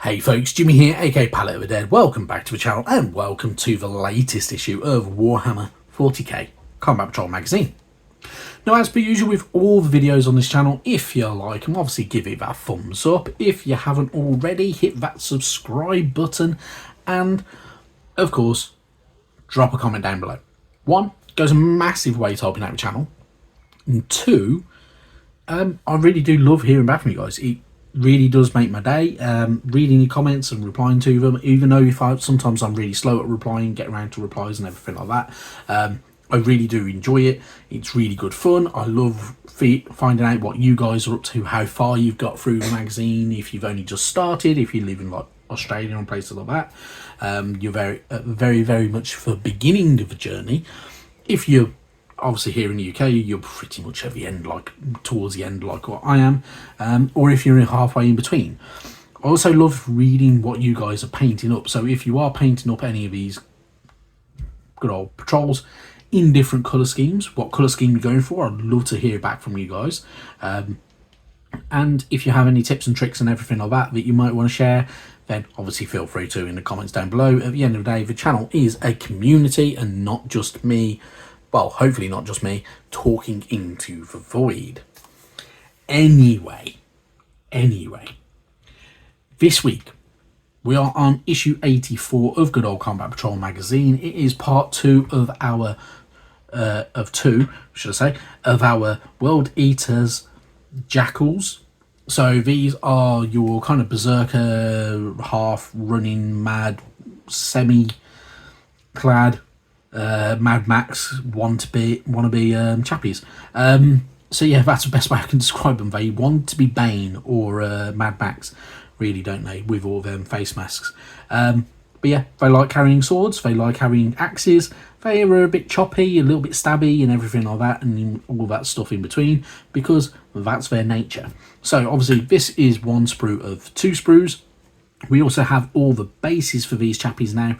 Hey folks, Jimmy here, aka Palette of the Dead. Welcome back to the channel and welcome to the latest issue of Warhammer 40k Combat Patrol magazine. Now, as per usual with all the videos on this channel, if you like them, obviously give it that thumbs up. If you haven't already, hit that subscribe button and, of course, drop a comment down below. One, goes a massive way to helping out the channel. And two, I really do love hearing back from you guys. It really does make my day, reading your comments and replying to them, even though sometimes I'm really slow at replying, get around to replies and everything like that. I really do enjoy it. It's really good fun. I love finding out what you guys are up to, how far you've got through the magazine, if you've only just started, if you live in like Australia and places like that. You're very much for beginning of the journey. If you're obviously here in the UK, you're pretty much at the end, like towards the end, like what I am, or if you're halfway in between. I also love reading what you guys are painting up. So if you are painting up any of these good old patrols in different colour schemes, what colour scheme you're going for, I'd love to hear back from you guys. And if you have any tips and tricks and everything like that you might want to share, then obviously feel free to in the comments down below. At the end of the day, the channel is a community and not just me, well, hopefully not just me, talking into the void. Anyway, this week we are on issue 84 of Good Old Combat Patrol magazine. It is part 2 of our of our World Eaters Jakhals. So these are your kind of berserker, half running, mad, semi-clad, Mad Max wannabe chappies. So yeah, that's the best way I can describe them. They want to be Bane or Mad Max, really, don't they, with all them face masks. But yeah, they like carrying swords, they like carrying axes, they are a bit choppy, a little bit stabby and everything like that, and all that stuff in between, because that's their nature. So obviously this is one sprue of 2 sprues. We also have all the bases for these chappies now,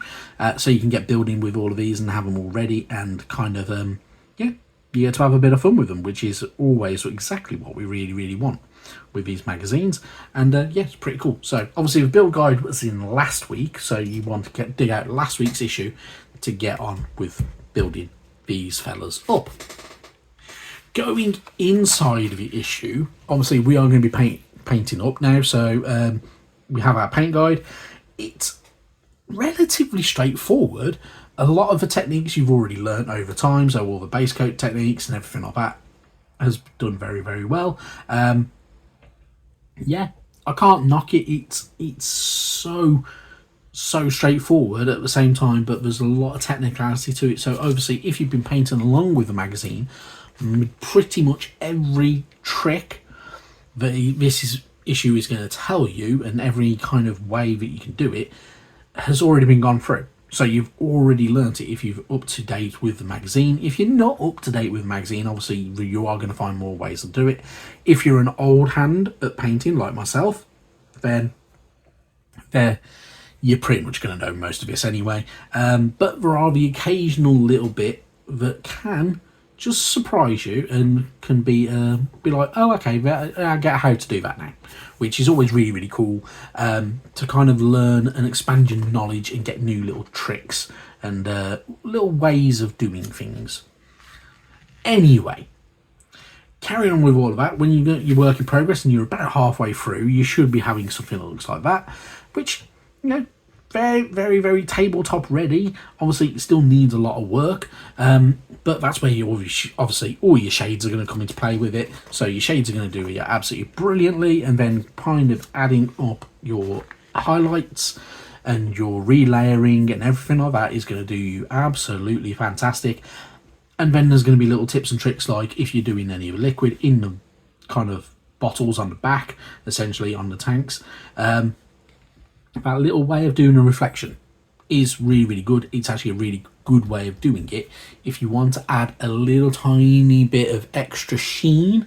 so you can get building with all of these and have them all ready, and kind of yeah, you get to have a bit of fun with them, which is always exactly what we really want with these magazines. And yeah, it's pretty cool. So obviously the build guide was in last week, so you want to dig out last week's issue to get on with building these fellas up. Going inside of the issue, obviously we are going to be painting up now, so we have our paint guide. It's relatively straightforward. A lot of the techniques you've already learnt over time, so all the base coat techniques and everything like that has done very well. Yeah, I can't knock it. It's so straightforward at the same time, but there's a lot of technicality to it. So obviously if you've been painting along with the magazine, pretty much every trick that this issue is going to tell you, and every kind of way that you can do it, has already been gone through. So you've already learnt it if you're up to date with the magazine. If you're not up to date with the magazine, obviously you are going to find more ways to do it. If you're an old hand at painting like myself, then you're pretty much going to know most of this anyway. But there are the occasional little bit that can just surprise you and can be like, oh, okay, I get how to do that now, which is always really cool, to kind of learn and expand your knowledge and get new little tricks and little ways of doing things. Anyway, carrying on with all of that, when you get your work in progress and you're about halfway through, you should be having something that looks like that, which, you know, very tabletop ready. Obviously it still needs a lot of work, but that's where you obviously all your shades are going to come into play with it. So your shades are going to do it absolutely brilliantly, and then kind of adding up your highlights and your relayering and everything like that is going to do you absolutely fantastic. And then there's going to be little tips and tricks, like if you're doing any of the liquid in the kind of bottles on the back, essentially on the tanks, that little way of doing a reflection is really good. It's actually a really good way of doing it. If you want to add a little tiny bit of extra sheen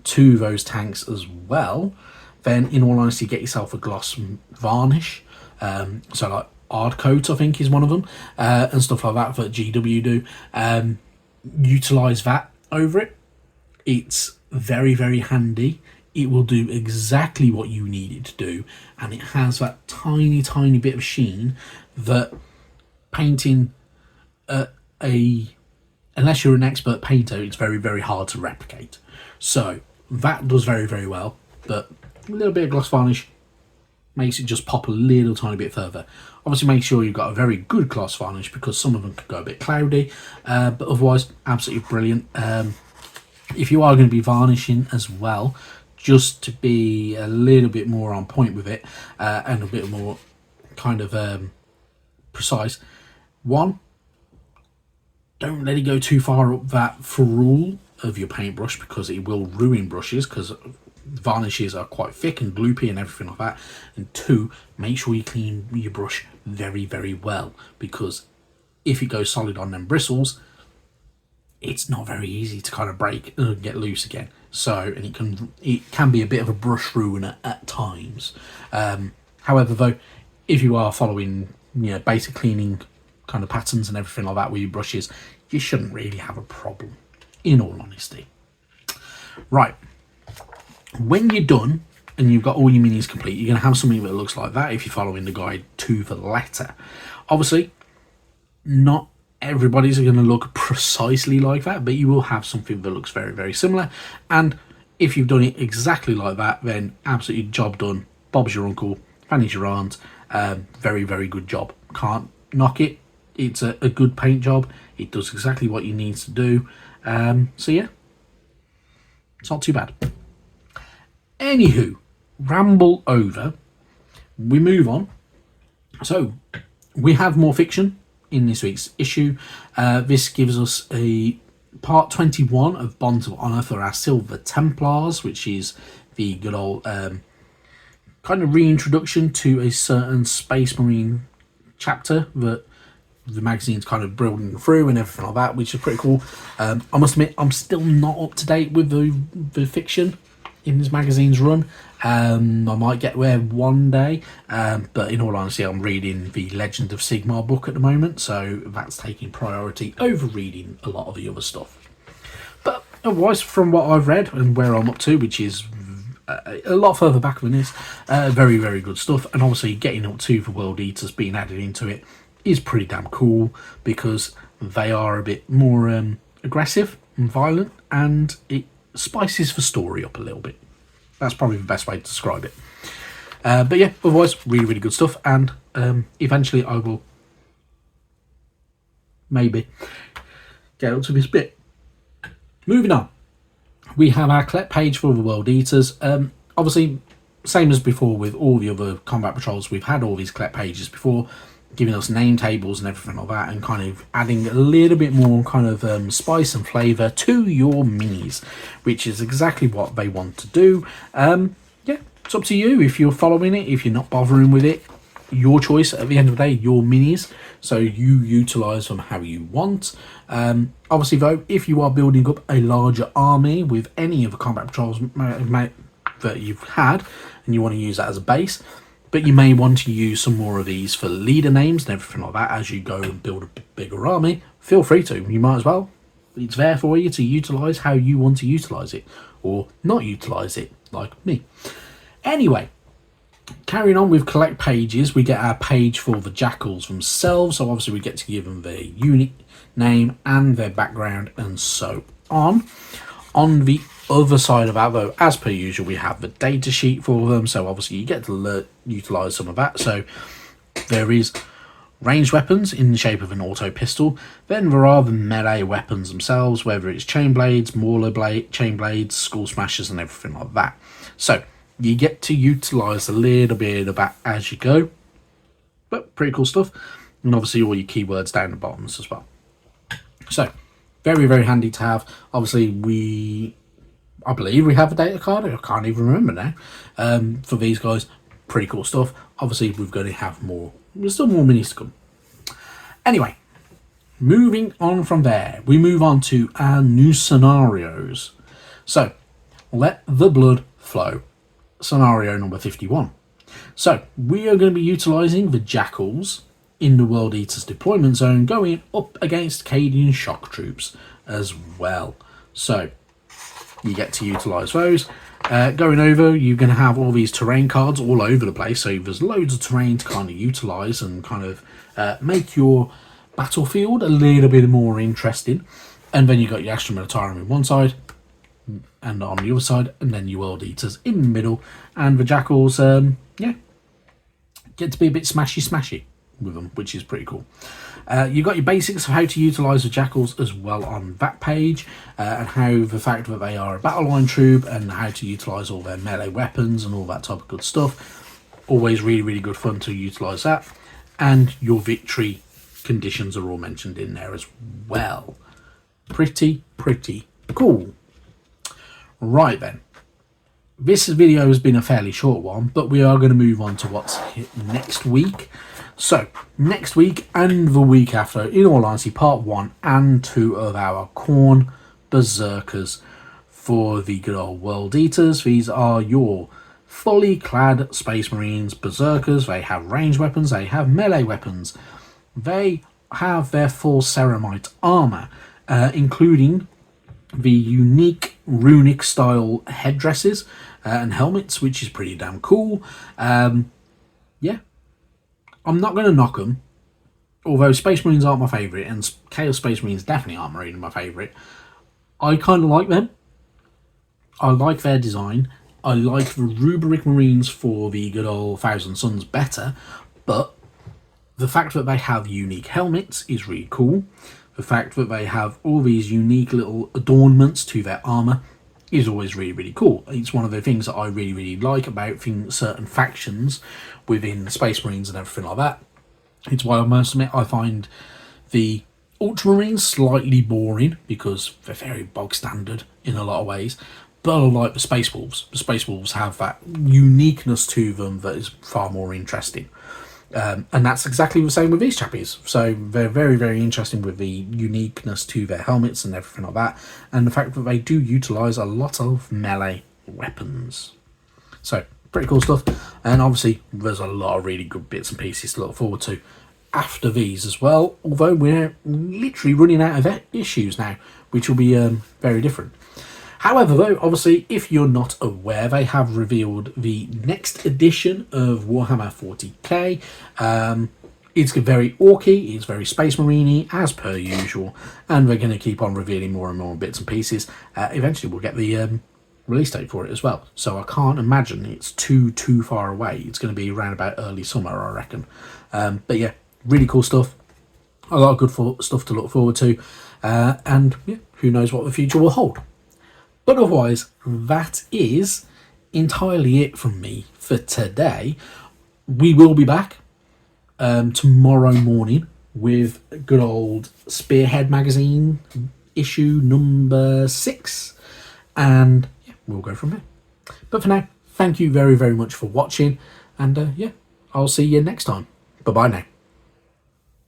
to those tanks as well, then in all honesty, get yourself a gloss varnish. So like Ard Coat, I think, is one of them, and stuff like that that GW do. Utilize that over it. It's very handy. it will do exactly what you need it to do, and it has that tiny bit of sheen that painting unless you're an expert painter, it's very hard to replicate. So that does very well, but a little bit of gloss varnish makes it just pop a little tiny bit further. Obviously make sure you've got a very good gloss varnish, because some of them could go a bit cloudy, but otherwise absolutely brilliant. If you are going to be varnishing as well, just to be a little bit more on point with it, and a bit more kind of precise, one, don't let it go too far up that ferrule of your paintbrush, because it will ruin brushes, because varnishes are quite thick and gloopy and everything like that. And two, make sure you clean your brush very well, because if it goes solid on them bristles, it's not very easy to kind of break and get loose again. So, and it can be a bit of a brush ruiner at times. However, though, if you are following, you know, basic cleaning kind of patterns and everything like that with your brushes, you shouldn't really have a problem, in all honesty. Right, when you're done and you've got all your minis complete, you're going to have something that looks like that if you're following the guide to the letter. Obviously, not everybody's going to look precisely like that, but you will have something that looks very similar. And if you've done it exactly like that, then absolutely job done. Bob's your uncle, Fanny's your aunt. Very good job. Can't knock it. It's a good paint job. It does exactly what you need to do. So yeah, it's not too bad. Anywho, ramble over. We move on. So we have more fiction in this week's issue. This gives us a part 21 of Bonds of Honor for our Silver Templars, which is the good old kind of reintroduction to a certain Space Marine chapter that the magazine's kind of building through and everything like that, which is pretty cool. I must admit, I'm still not up to date with the fiction in this magazine's run. I might get there one day, but in all honesty, I'm reading the Legend of Sigmar book at the moment, so that's taking priority over reading a lot of the other stuff. But otherwise, from what I've read and where I'm up to, which is a lot further back than this, very good stuff. And obviously getting up to the World Eaters being added into it is pretty damn cool, because they are a bit more aggressive and violent, and it spices the story up a little bit. That's probably the best way to describe it. But yeah, otherwise really good stuff, and eventually I will maybe get up to this bit. Moving on, we have our collect page for the World Eaters. Obviously, same as before with all the other combat patrols, we've had all these collect pages before, giving us name tables and everything like that, and kind of adding a little bit more kind of spice and flavour to your minis, which is exactly what they want to do. Yeah, it's up to you if you're following it. If you're not bothering with it, your choice. At the end of the day, your minis, so you utilise them how you want. Obviously though, if you are building up a larger army with any of the combat patrols that you've had, and you want to use that as a base, but you may want to use some more of these for leader names and everything like that as you go and build a bigger army, feel free to. You might as well. It's there for you to utilise how you want to utilise it, or not utilise it, like me. Anyway, carrying on with collect pages, we get our page for the Jakhals themselves. So obviously we get to give them their unit name and their background and so on. On the other side of that though, as per usual, we have the data sheet for them, so obviously you get to utilise some of that. So there is ranged weapons in the shape of an auto pistol, then there are the melee weapons themselves, whether it's chain blades, chain blades, skull smashers and everything like that. So you get to utilise a little bit of that as you go, but pretty cool stuff. And obviously all your keywords down the bottoms as well. So very handy to have. Obviously I believe we have a data card, I can't even remember now, for these guys. Pretty cool stuff. Obviously we're going to have more, there's still more minis to come. Anyway, moving on from there, we move on to our new scenarios. So let the blood flow, scenario number 51. So we are going to be utilising the Jakhals in the World Eaters deployment zone, going up against Cadian shock troops as well. So you get to utilise those. Going over, you're going to have all these terrain cards all over the place, so there's loads of terrain to kind of utilise and kind of make your battlefield a little bit more interesting. And then you've got your Astra Militarum on one side, and on the other side, and then your World Eaters in the middle, and the Jakhals, yeah, get to be a bit smashy with them, which is pretty cool. You've got your basics of how to utilise the Jakhals as well on that page, and how the fact that they are a battle line troop and how to utilise all their melee weapons and all that type of good stuff. Always really good fun to utilise that. And your victory conditions are all mentioned in there as well. Pretty cool. Right then. This video has been a fairly short one, but we are going to move on to what's next week. So, next week and the week after, in all honesty, part 1 and 2 of our Khorne Berserkers for the good old World Eaters. These are your fully clad Space Marines Berserkers. They have ranged weapons, they have melee weapons. They have their full ceramite armour, including the unique runic style headdresses and helmets, which is pretty damn cool. Yeah, I'm not going to knock them, although Space Marines aren't my favourite, and Chaos Space Marines definitely aren't my favourite. I kind of like them. I like their design. I like the Rubric Marines for the good old Thousand Suns better, but the fact that they have unique helmets is really cool. The fact that they have all these unique little adornments to their armour is always really cool. It's one of the things that I really like about certain factions within Space Marines and everything like that. It's why I must admit I find the Ultramarines slightly boring because they're very bog standard in a lot of ways. But I like the Space Wolves. The Space Wolves have that uniqueness to them that is far more interesting. And that's exactly the same with these chappies. So they're very interesting with the uniqueness to their helmets and everything like that, and the fact that they do utilise a lot of melee weapons. So pretty cool stuff. And obviously there's a lot of really good bits and pieces to look forward to after these as well, although we're literally running out of issues now, which will be very different. However, though, obviously, if you're not aware, they have revealed the next edition of Warhammer 40k. It's very orky, it's very Space Marine-y, as per usual, and they're going to keep on revealing more and more bits and pieces. Eventually, we'll get the release date for it as well, so I can't imagine it's too far away. It's going to be around about early summer, I reckon. But yeah, really cool stuff. A lot of good stuff to look forward to, and yeah, who knows what the future will hold. But otherwise, that is entirely it from me for today. We will be back tomorrow morning with good old Spearhead magazine issue number 6. And yeah, we'll go from there. But for now, thank you very much for watching. And yeah, I'll see you next time. Bye-bye now.